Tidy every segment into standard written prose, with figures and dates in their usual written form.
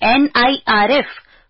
NIRF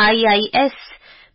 IIS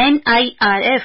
NIRF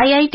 IIT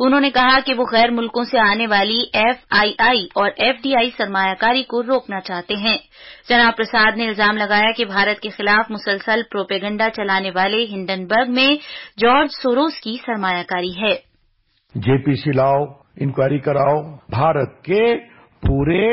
انہوں نے کہا کہ وہ غیر ملکوں سے آنے والی FII اور FDI سرمایہ کاری کو روکنا چاہتے ہیں۔ جناب پرساد نے الزام لگایا کہ بھارت کے خلاف مسلسل پروپیگنڈا چلانے والے ہنڈنبرگ میں جارج سوروس کی سرمایہ کاری ہے۔ JPC لاؤ، انکوائری کراؤ، بھارت کے پورے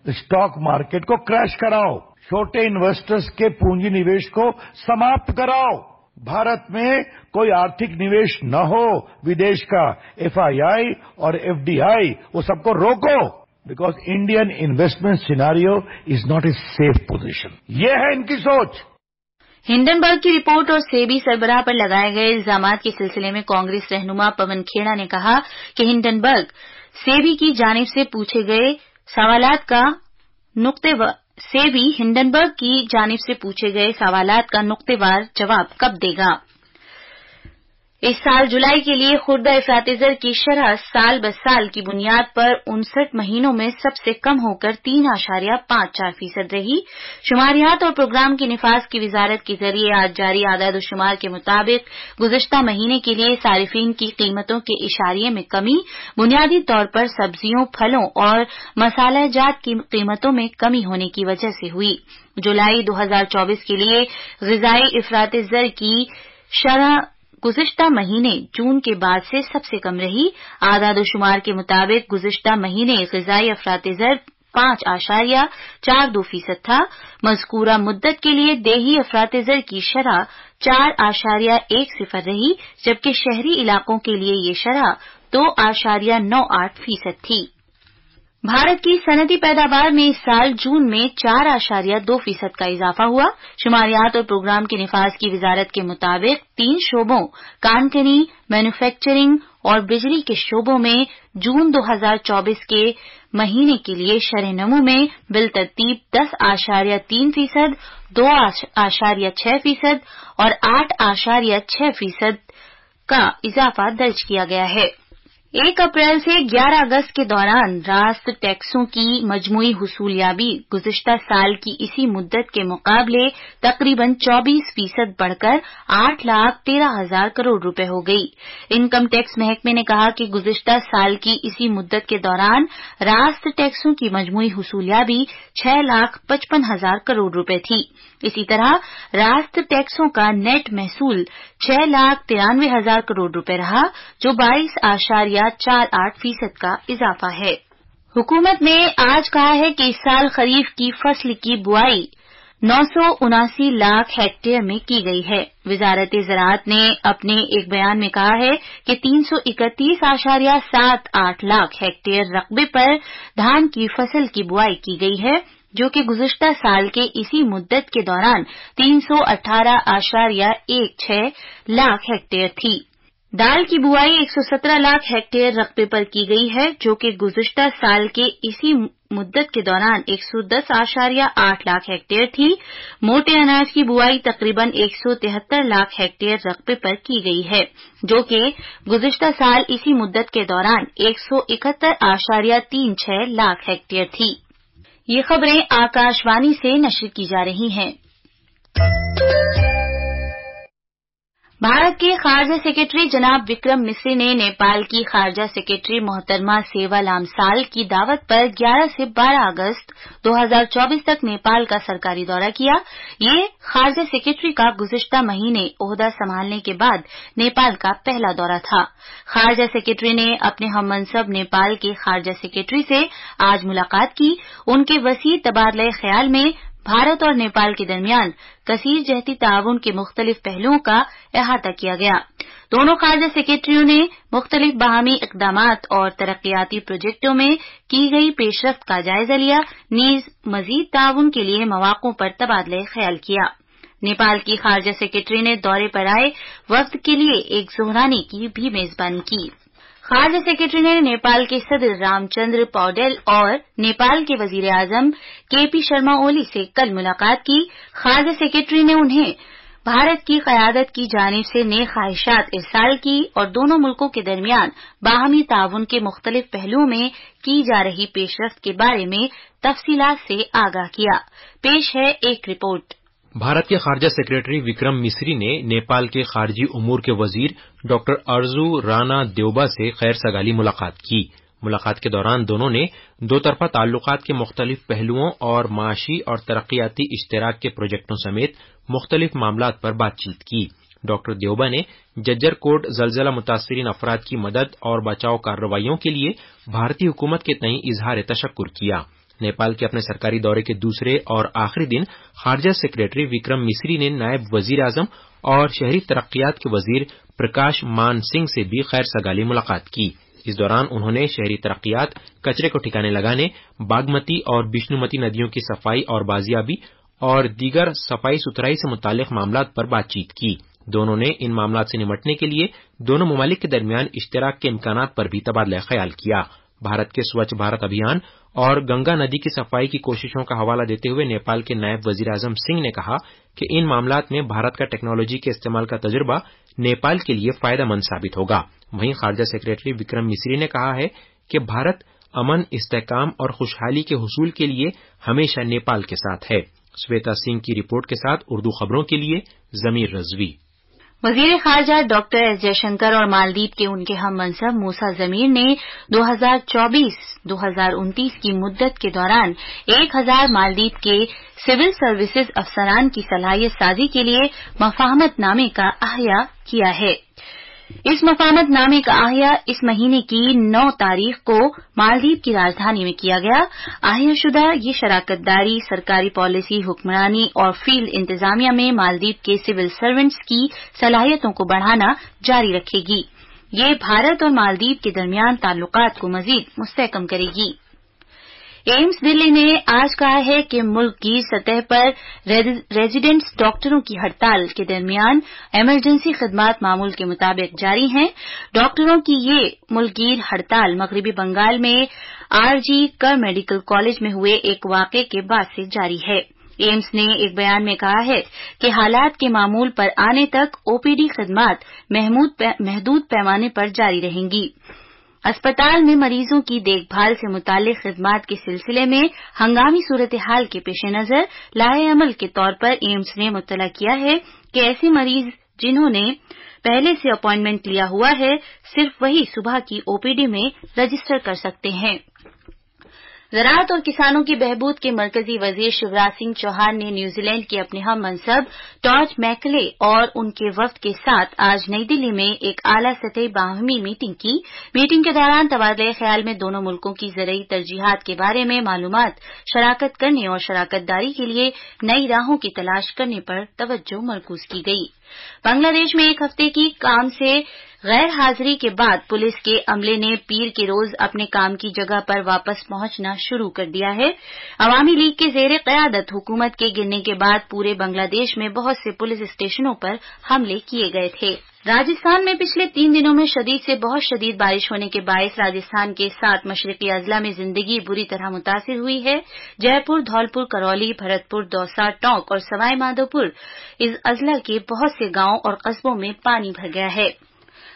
اسٹاک مارکیٹ کو کریش کراؤ، چھوٹے انویسٹرز کے پونجی نویش کو سماپت کراؤ، بھارت میں کوئی آرتھک نویش نہ ہو ودیش کا، FII اور FDI وہ سب کو روکو، because Indian investment scenario is not a safe position. یہ ہے ان کی سوچ۔ ہنڈنبرگ کی رپورٹ اور سیبی سربراہ پر لگائے گئے الزامات کے سلسلے میں کانگریس رہنما پون کھیڑا نے کہا کہ ہنڈنبرگ سیبی کی جانب سے پوچھے گئے سوالات کا نقطے وار جواب کب دے گا۔ اس سال جولائی کے لیے خوردہ افراط زر کی شرح سال بہ سال کی بنیاد پر 59 مہینوں میں سب سے کم ہو کر 3.54% رہی۔ شماریات اور پروگرام کے نفاذ کی وزارت کے ذریعے آج جاری اعداد و شمار کے مطابق گزشتہ مہینے کے لیے صارفین کی قیمتوں کے اشاریے میں کمی بنیادی طور پر سبزیوں، پھلوں اور مصالحہ جات کی قیمتوں میں کمی ہونے کی وجہ سے ہوئی۔ جولائی 2024 کے لیے غذائی افراط زر کی شرح گزشتہ مہینے جون کے بعد سے سب سے کم رہی۔ اعداد و شمار کے مطابق گزشتہ مہینے غذائی افراط زر 5.42% تھا۔ مذکورہ مدت کے لیے دیہی افراط زر کی شرح 4.10 رہی، جبکہ شہری علاقوں کے لیے یہ شرح 2.98% تھی۔ بھارت کی صنعتی پیداوار میں اس سال جون میں 4.2% کا اضافہ ہوا۔ شماریات اور پروگرام کے نفاذ کی وزارت کے مطابق 3 شعبوں کان کنی، مینوفیکچرنگ اور بجلی کے شعبوں میں جون 2024 کے مہینے کے لیے شرح نمو میں بالترتیب 10.3%، 2.6% اور 8.6% کا اضافہ درج کیا گیا ہے۔ 1 اپریل سے 11 اگست کے دوران راست ٹیکسوں کی مجموعی حصولیابی گزشتہ سال کی اسی مدت کے مقابلے تقریباً 24% بڑھ کر 8,13,000 کروڑ روپے ہو گئی۔ انکم ٹیکس محکمے نے کہا کہ گزشتہ سال کی اسی مدت کے دوران راست ٹیکسوں کی مجموعی حصولیابی 6,55,000 کروڑ روپے تھی۔ اسی طرح راست ٹیکسوں کا نیٹ محصول 6,93,000 کروڑ روپے رہا، جو 22.48% کا اضافہ ہے۔ حکومت نے آج کہا ہے کہ اس سال خریف کی فصل کی بوائی 979 لاکھ ہیکٹیئر میں کی گئی ہے۔ وزارت زراعت نے اپنے ایک بیان میں کہا ہے کہ 331.78 لاکھ ہیکٹیئر رقبے پر دھان کی فصل کی بوائی کی گئی ہے، جو کہ گزشتہ سال کے اسی مدت کے دوران 318.16 لاکھ ہیکٹیئر تھی۔ دال کی بوائی 117 لاکھ ہیکٹیئر رقبے پر کی گئی ہے، جو کہ گزشتہ سال کے اسی مدت کے دوران 110.8 لاکھ ہیکٹیئر تھی۔ موٹے اناج کی بوائی تقریباً 173 لاکھ ہیکٹیئر رقبے پر کی گئی ہے، جو کہ گزشتہ سال اسی مدت کے دوران 171.36 لاکھ ہیکٹیئر تھی۔ یہ خبریں آکاش وانی سے نشر کی جا رہی ہیں۔ بھارت کے خارجہ سیکرٹری جناب وکرم مسری نے نیپال کی خارجہ سیکرٹری محترمہ سیوا لامسال کی دعوت پر 11 سے 12 اگست 2024 تک نیپال کا سرکاری دورہ کیا۔ یہ خارجہ سیکرٹری کا گزشتہ مہینے عہدہ سنبھالنے کے بعد نیپال کا پہلا دورہ تھا۔ خارجہ سیکرٹری نے اپنے ہم منصب نیپال کے خارجہ سیکرٹری سے آج ملاقات کی۔ ان کے وسیع تبادلہ خیال میں بھارت اور نیپال کے درمیان کثیر جہتی تعاون کے مختلف پہلوؤں کا احاطہ کیا گیا۔ دونوں خارجہ سیکرٹریوں نے مختلف باہمی اقدامات اور ترقیاتی پروجیکٹوں میں کی گئی پیش رفت کا جائزہ لیا، نیز مزید تعاون کے لیے مواقع پر تبادلہ خیال کیا۔ نیپال کی خارجہ سیکرٹری نے دورے پر آئے وفد کے لیے ایک ظہرانے کی بھی میزبانی کی۔ خارجہ سیکرٹری نے نیپال کے صدر رام چندر پوڈیل اور نیپال کے وزیر اعظم KP شرما اولی سے کل ملاقات کی۔ خارجہ سیکرٹری نے انہیں بھارت کی قیادت کی جانب سے نیک خواہشات ارسال کی اور دونوں ملکوں کے درمیان باہمی تعاون کے مختلف پہلوؤں میں کی جا رہی پیش رفت کے بارے میں تفصیلات سے آگاہ کیا۔ پیش ہے ایک رپورٹ۔ بھارت کے خارجہ سیکرٹری وکرم مسری نے نیپال کے خارجی امور کے وزیر ڈاکٹر ارزو رانا دیوبا سے خیر سگالی ملاقات کی۔ ملاقات کے دوران دونوں نے دو طرفہ تعلقات کے مختلف پہلوؤں اور معاشی اور ترقیاتی اشتراک کے پروجیکٹوں سمیت مختلف معاملات پر بات چیت کی۔ ڈاکٹر دیوبا نے ججر کوٹ زلزلہ متاثرین افراد کی مدد اور بچاؤ کارروائیوں کے لیے بھارتی حکومت کے تئیں اظہار تشکر کیا۔ نیپال کے اپنے سرکاری دورے کے دوسرے اور آخری دن خارجہ سیکرٹری وکرم مسری نے نائب وزیر اعظم اور شہری ترقیات کے وزیر پرکاش مان سنگھ سے بھی خیر سگالی ملاقات کی۔ اس دوران انہوں نے شہری ترقیات، کچرے کو ٹھکانے لگانے، باگمتی اور بشنومتی ندیوں کی صفائی اور بازیابی اور دیگر صفائی ستھرائی سے متعلق معاملات پر بات چیت کی۔ دونوں نے ان معاملات سے نمٹنے کے لیے دونوں ممالک کے درمیان اشتراک کے امکانات پر بھی تبادلہ خیال کیا۔ بھارت کے سوچھ بھارت ابھیان اور گنگا ندی کی صفائی کی کوششوں کا حوالہ دیتے ہوئے نیپال کے نائب وزیر اعظم سنگھ نے کہا کہ ان معاملات میں بھارت کا ٹیکنالوجی کے استعمال کا تجربہ نیپال کے لیے فائدہ مند ثابت ہوگا۔ وہیں خارجہ سیکرٹری وکرم مسری نے کہا ہے کہ بھارت امن، استحکام اور خوشحالی کے حصول کے لیے ہمیشہ نیپال کے ساتھ ہے۔ شویتا سنگھ کی رپورٹ کے ساتھ اردو خبروں کے لیے ضمیر رضوی۔ وزیر خارجہ ڈاکٹر ایس جے شنکر اور مالدیپ کے ان کے ہم منصب موسیٰ ضمیر نے 2024-2029 کی مدت کے دوران 1000 مالدیپ کے سول سروسز افسران کی صلاحیت سازی کے لیے مفاہمت نامے کا احیاء کیا ہے۔ اس مفاہمت نامے کا احیاء اس مہینے کی 9 تاریخ کو مالدیپ کی راجدھانی میں کیا گیا۔ احیاء شدہ یہ شراکت داری سرکاری پالیسی، حکمرانی اور فیلڈ انتظامیہ میں مالدیپ کے سول سرونٹس کی صلاحیتوں کو بڑھانا جاری رکھے گی۔ یہ بھارت اور مالدیپ کے درمیان تعلقات کو مزید مستحکم کرے گی۔ ایمس دلی نے آج کہا ہے کہ ملک کی سطح پر ریزیڈنٹس ڈاکٹروں کی ہڑتال کے درمیان ایمرجنسی خدمات معمول کے مطابق جاری ہیں۔ ڈاکٹروں کی یہ ملک گیر ہڑتال مغربی بنگال میں آر جی کر میڈیکل کالج میں ہوئے ایک واقعے کے بعد سے جاری ہے۔ ایمس نے ایک بیان میں کہا ہے کہ حالات کے معمول پر آنے تک او پی ڈی خدمات محدود پیمانے پر جاری رہیں گی۔ اسپتال میں مریضوں کی دیکھ بھال سے متعلق خدمات کے سلسلے میں ہنگامی صورتحال کے پیش نظر لائحہ عمل کے طور پر ایمس نے مطلع کیا ہے کہ ایسے مریض جنہوں نے پہلے سے اپائنٹمنٹ لیا ہوا ہے صرف وہی صبح کی او پی ڈی میں رجسٹر کر سکتے ہیں۔ زراعت اور کسانوں کی بہبود کے مرکزی وزیر شیوراج سنگھ چوہان نے نیوزی لینڈ کے اپنے ہم منصب ٹاج میکلے اور ان کے وفد کے ساتھ آج نئی دلی میں ایک اعلیٰ سطحی باہمی میٹنگ کی۔ میٹنگ کے دوران تبادلہ خیال میں دونوں ملکوں کی زرعی ترجیحات کے بارے میں معلومات شراکت کرنے اور شراکت داری کے لیے نئی راہوں کی تلاش کرنے پر توجہ مرکوز کی گئی۔ بنگلہ دیش میں ایک ہفتے کی کام سے غیر حاضری کے بعد پولیس کے عملے نے پیر کے روز اپنے کام کی جگہ پر واپس پہنچنا شروع کر دیا ہے۔ عوامی لیگ کے زیر قیادت حکومت کے گرنے کے بعد پورے بنگلہ دیش میں بہت سے پولیس اسٹیشنوں پر حملے کیے گئے تھے۔ راجستھان میں پچھلے 3 دنوں میں شدید سے بہت شدید بارش ہونے کے باعث راجستھان کے 7 مشرقی اضلاع میں زندگی بری طرح متاثر ہوئی ہے۔ جے پور، دھولپور، کرولی، بھرت پور، دوسا، ٹونک اور سوائی مادھوپور اس اضلاع کے بہت سے گاؤں اور قصبوں میں پانی بھر گیا ہے۔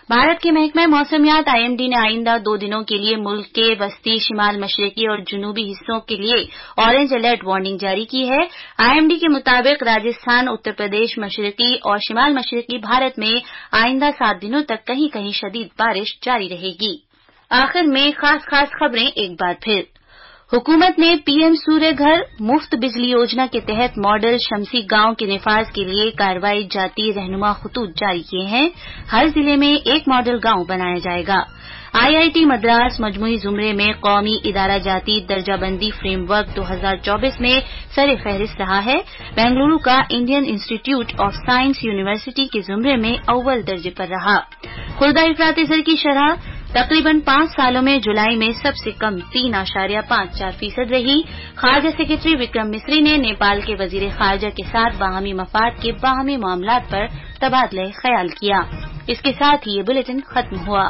بھارت کے محکمہ موسمیات آئی ایم ڈی نے آئندہ 2 دنوں کے لیے ملک کے وسطی، شمال مشرقی اور جنوبی حصوں کے لیے اورنج الرٹ وارننگ جاری کی ہے۔ آئی ایم ڈی کے مطابق راجستھان، اتر پردیش، مشرقی اور شمال مشرقی بھارت میں آئندہ 7 دنوں تک کہیں کہیں شدید بارش جاری رہے گی۔ آخر میں خاص خبریں ایک بار پھر۔ حکومت نے پی ایم سوریہ گھر مفت بجلی یوجنا کے تحت ماڈل شمسی گاؤں کے نفاذ کے لیے کارروائی جاتی رہنما خطوط جاری کیے ہیں۔ ہر ضلع میں ایک ماڈل گاؤں بنایا جائے گا۔ آئی آئی ٹی مدراس مجموعی زمرے میں قومی ادارہ جاتی درجہ بندی فریم ورک 2024 میں سر فہرست رہا ہے۔ بنگلورو کا انڈین انسٹی ٹیوٹ آف سائنس یونیورسٹی کے زمرے میں اول درجے پر رہا۔ خوردہ افراط زر کی شرح تقریباً 5 سالوں میں جولائی میں سب سے کم 3.54% رہی۔ خارجہ سیکرٹری وکرم مسری نے نیپال کے وزیر خارجہ کے ساتھ باہمی مفاد کے باہمی معاملات پر تبادلہ خیال کیا۔ اس کے ساتھ ہی یہ بلیٹن ختم ہوا۔